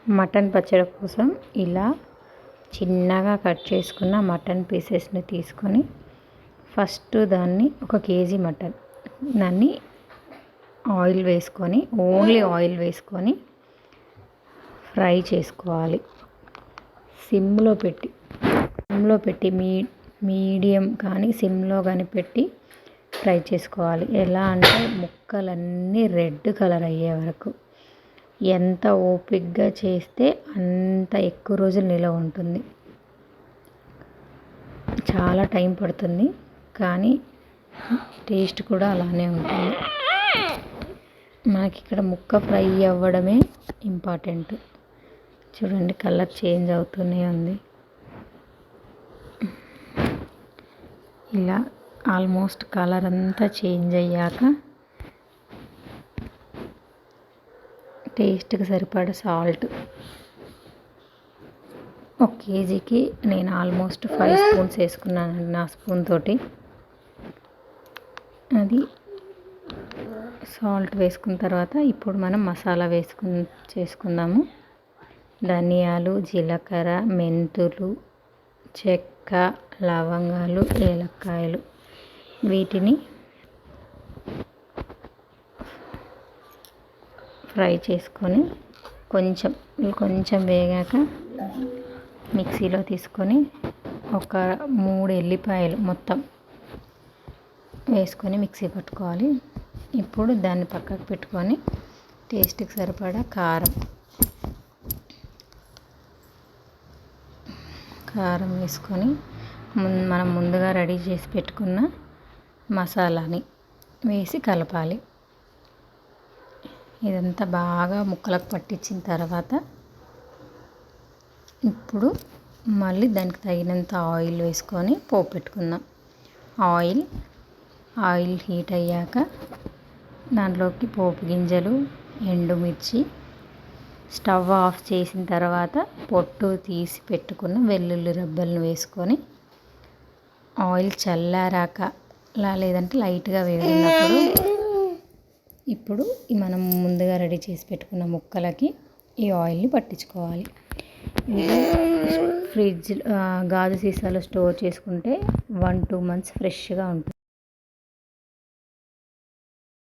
Mutton పచ్చడి కోసం ఇలా చిన్నగా కట్ చేసుకున్న మటన్ పీసెస్ని తీసుకొని ఫస్ట్ దాన్ని 1 కేజీ మటన్ దాన్ని ఆయిల్ వేసుకొని ఓన్లీ ఆయిల్ వేసుకొని ఫ్రై చేసుకోవాలి. సిమ్లో పెట్టి మీడియం కానీ సిమ్లో కానీ పెట్టి ఫ్రై చేసుకోవాలి. ఎలా అంటే ముక్కలన్నీ రెడ్ కలర్ అయ్యే వరకు. ఎంత ఓపికగా చేస్తే అంత ఎక్కువ రోజులు నిలవ ఉంటుంది. చాలా టైం పడుతుంది కానీ టేస్ట్ కూడా అలానే ఉంటుంది. మనకి ఇక్కడ ముక్క ఫ్రై అవ్వడమే ఇంపార్టెంట్. చూడండి కలర్ చేంజ్ అవుతూనే ఉంది. ఇలా ఆల్మోస్ట్ కలర్ అంతా చేంజ్ అయ్యాక టేస్ట్కి సరిపడా సాల్ట్. 1 కేజీకి నేను ఆల్మోస్ట్ 5 స్పూన్స్ వేసుకున్నాను నా స్పూన్ తోటి. అది సాల్ట్ వేసుకున్న తర్వాత ఇప్పుడు మనం మసాలా చేసుకుందాము. ధనియాలు, జీలకర్ర, మెంతులు, చెక్క, లవంగాలు, ఏలక్కాయలు వీటిని ఫ్రై చేసుకొని కొంచెం వేగాక మిక్సీలో తీసుకొని ఒక 3 ఎల్లిపాయలు మొత్తం వేసుకొని మిక్సీ పట్టుకోవాలి. ఇప్పుడు దాన్ని పక్కకు పెట్టుకొని టేస్ట్కి సరిపడా కారం వేసుకొని మనం ముందుగా రెడీ చేసి పెట్టుకున్న మసాలాని వేసి కలపాలి. ఇదంతా బాగా ముక్కలకు పట్టించిన తర్వాత ఇప్పుడు మళ్ళీ దానికి తగినంత ఆయిల్ వేసుకొని పోపు పెట్టుకుందాం. ఆయిల్ హీట్ అయ్యాక దాంట్లోకి పోపు గింజలు, ఎండుమిర్చి, స్టవ్ ఆఫ్ చేసిన తర్వాత పొట్టు తీసి పెట్టుకున్న వెల్లుల్లి రబ్బలను వేసుకొని ఆయిల్ చల్లారాక లేదంటే లైట్గా వేడినప్పుడు ఇప్పుడు మనం ముందుగా రెడీ చేసి పెట్టుకున్న ముక్కలకి ఈ ఆయిల్ని పట్టించుకోవాలి. గాజు సీసాలో స్టోర్ చేసుకుంటే 1-2 మంత్స్ ఫ్రెష్గా ఉంటుంది.